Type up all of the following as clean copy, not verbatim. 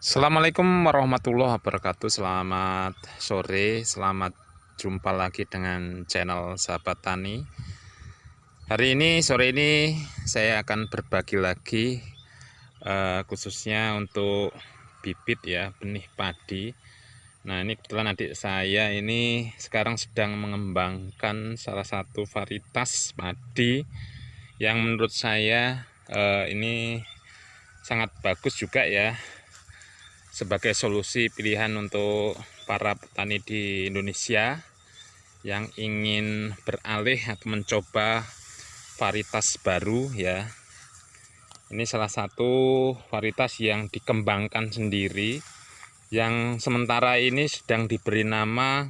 Assalamualaikum warahmatullahi wabarakatuh. Selamat sore, selamat jumpa lagi dengan channel Sahabat Tani. Hari ini, sore ini saya akan berbagi lagi khususnya untuk bibit ya, benih padi. Nah, ini kebetulan adik saya ini sekarang sedang mengembangkan salah satu varietas padi yang menurut saya ini sangat bagus juga ya, sebagai solusi pilihan untuk para petani di Indonesia yang ingin beralih atau mencoba varietas baru ya. Ini salah satu varietas yang dikembangkan sendiri, yang sementara ini sedang diberi nama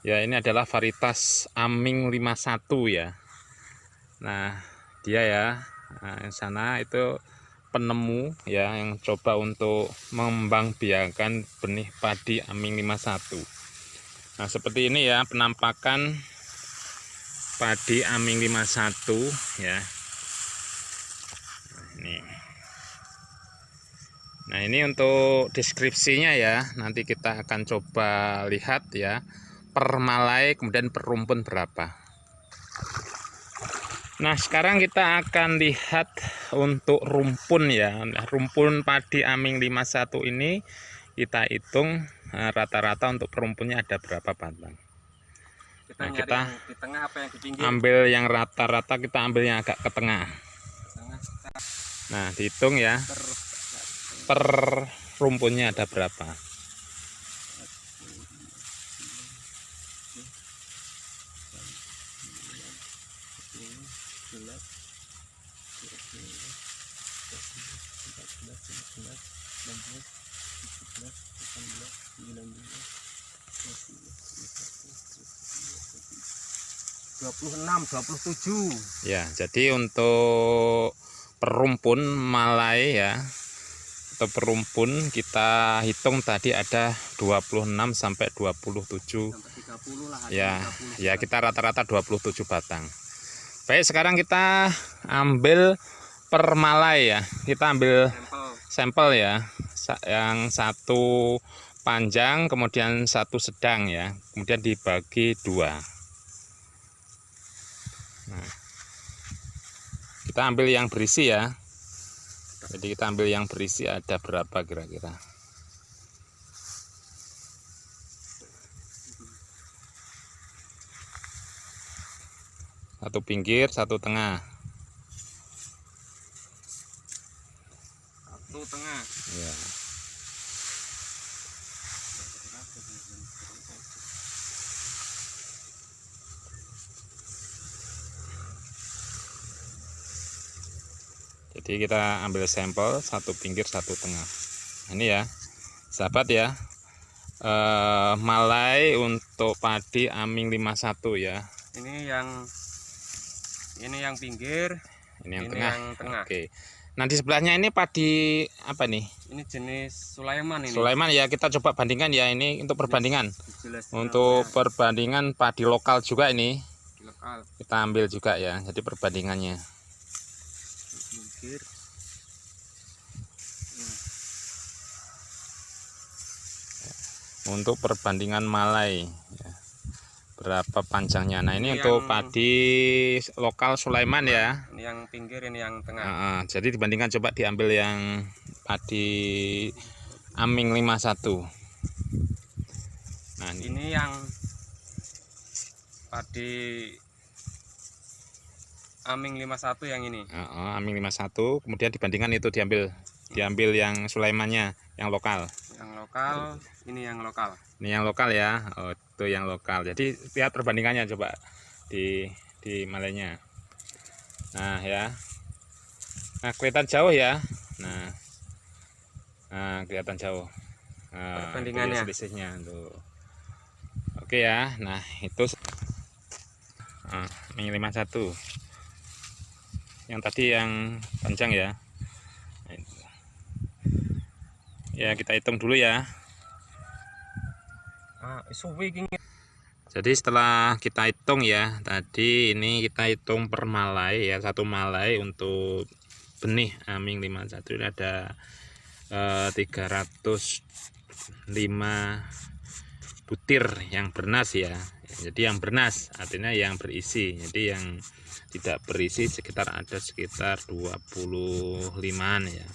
ya, ini adalah varietas Aming 51 ya. Nah, dia ya, sana itu penemu ya yang coba untuk mengembangbiakan benih padi Aming 51. Nah, seperti ini ya penampakan padi Aming 51 ya. Nah, ini untuk deskripsinya ya. Nanti kita akan coba lihat ya, per malai kemudian per rumpun berapa. Nah, sekarang kita akan lihat untuk rumpun ya. Nah, rumpun padi Aming 51 ini kita hitung rata-rata untuk perumpunnya ada berapa batang. Kita nyari kita yang di tengah apa yang di pinggir? Ambil yang rata-rata, kita ambil yang agak ke tengah. Nah, dihitung ya per rumpunnya ada berapa. Enam, 27. Ya, jadi untuk perumpun malai ya, atau perumpun kita hitung tadi ada 26 sampai 27 sampai 30 lah, ya. 30 Ya, kita rata-rata 27 batang. Baik, sekarang kita ambil per malai ya. Kita ambil sampel ya. Yang satu panjang, kemudian satu sedang ya. Kemudian dibagi 2. Nah, kita ambil yang berisi ya. Jadi kita ambil yang berisi ada berapa kira-kira. Satu pinggir, satu tengah. Satu tengah. Ya. Jadi kita ambil sampel satu pinggir, satu tengah. Ini ya, sahabat ya. Malai untuk padi Aming 51 ya. Ini yang pinggir, Ini yang ini tengah. yang tengah. Oke. Nah, di sebelahnya ini padi apa nih? Ini jenis Sulaiman ini. Sulaiman ya, kita coba bandingkan ya, ini untuk perbandingan. Jelas Untuk perbandingan padi lokal juga ini. lokal. Kita ambil juga ya. Jadi perbandingannya. Pinggir. Untuk perbandingan malai ya, berapa panjangnya. Nah, ini untuk padi lokal Sulaiman ya. Ini yang pinggir, ini yang tengah. Jadi dibandingkan, coba diambil yang padi Aming 51. Nah, ini yang padi Aming 51 yang ini. Aming 51, kemudian dibandingkan itu diambil yang Sulaimannya, yang lokal. Yang lokal, ini yang lokal. Ini yang lokal ya. Oh, itu yang lokal. Jadi lihat perbandingannya coba di malainya. Nah, ya. Nah, kelihatan jauh ya. Nah, kelihatan jauh. Perbandingannya. Selisihnya tuh. Oke ya. Nah, itu Aming 51. Yang tadi yang panjang ya. Ya, kita hitung dulu ya. Jadi setelah kita hitung ya, tadi ini kita hitung per malai ya, satu malai untuk benih Aming 51 ini ada 305 butir yang bernas ya. Jadi yang bernas artinya yang berisi. Jadi yang tidak berisi sekitar 25-an ya.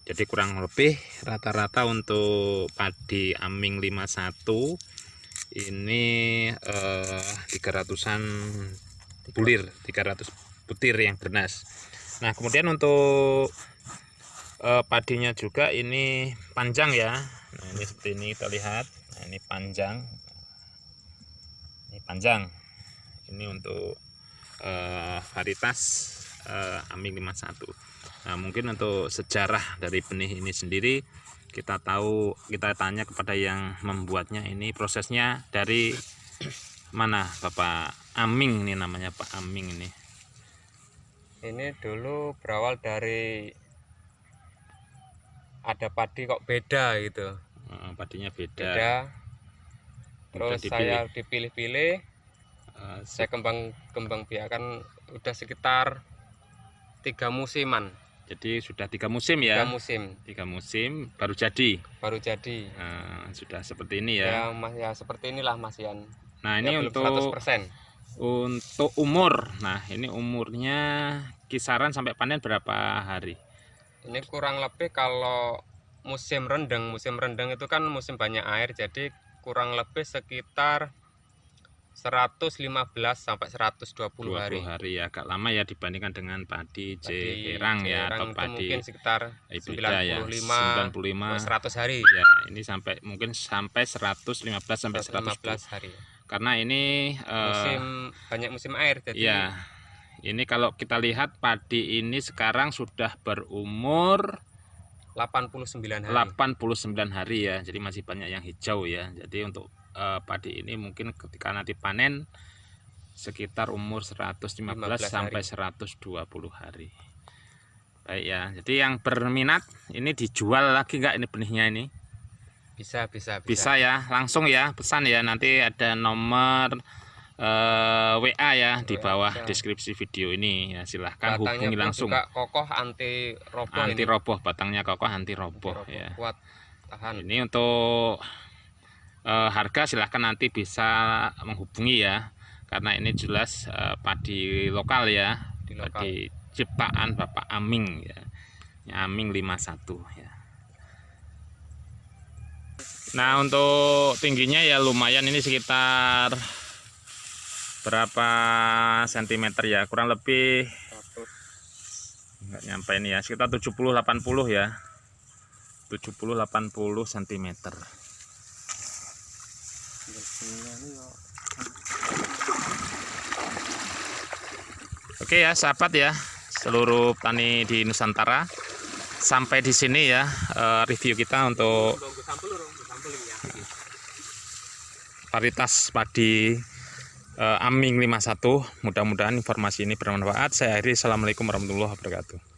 Jadi kurang lebih rata-rata untuk padi Aming 51 ini 300-an bulir, 300 butir yang bernas. Nah, kemudian untuk padinya juga ini panjang ya. Nah, ini seperti ini kita lihat. Nah, ini panjang. Ini panjang. Ini untuk varietas Aming 51. Nah, mungkin untuk sejarah dari benih ini sendiri kita tanya kepada yang membuatnya. Ini prosesnya dari mana Bapak Aming ini, namanya Pak Aming ini? Ini dulu berawal dari ada padi kok beda gitu. Padinya beda. Terus saya dipilih-pilih, saya kembang biakan udah sekitar 3 musiman. Jadi sudah 3 musim ya? 3 musim baru jadi. Sudah seperti ini ya? Ya seperti inilah Mas Yan. Nah, ini ya, untuk 100%. Untuk umur, nah ini umurnya kisaran sampai panen berapa hari? Ini kurang lebih kalau musim rendeng itu kan musim banyak air, jadi kurang lebih sekitar 115 sampai 120 hari. Agak lama ya dibandingkan dengan padi J-Herang ya, atau padi mungkin sekitar 95 100 hari. Ya, ini mungkin sampai 115 sampai 115 hari. Karena ini banyak musim air, jadi ya. Ini kalau kita lihat padi ini sekarang sudah berumur 89 hari. 89 hari ya. Jadi masih banyak yang hijau ya. Jadi untuk padi ini mungkin ketika nanti panen sekitar umur 115 sampai 120 hari. Baik ya. Jadi yang berminat ini dijual lagi enggak ini benihnya ini? Bisa ya, langsung ya, pesan ya. Nanti ada nomor WA ya di bawah deskripsi video ini ya, silahkan hubungi langsung. Juga kokoh anti roboh. Batangnya kokoh anti roboh ya. Kuat tahan. Ini untuk harga silahkan nanti bisa menghubungi ya, karena ini jelas padi lokal ya, padi ciptaan Bapak Aming ya, Aming 51 ya. Nah, untuk tingginya ya lumayan, ini sekitar berapa sentimeter ya, kurang lebih nggak nyampe ini ya, sekitar 70-80 ya, 70-80 cm. Oke ya sahabat ya, seluruh petani di Nusantara, sampai di sini ya review kita untuk varietas padi Aming 51. Mudah-mudahan informasi ini bermanfaat. Saya akhiri. Assalamualaikum warahmatullahi wabarakatuh.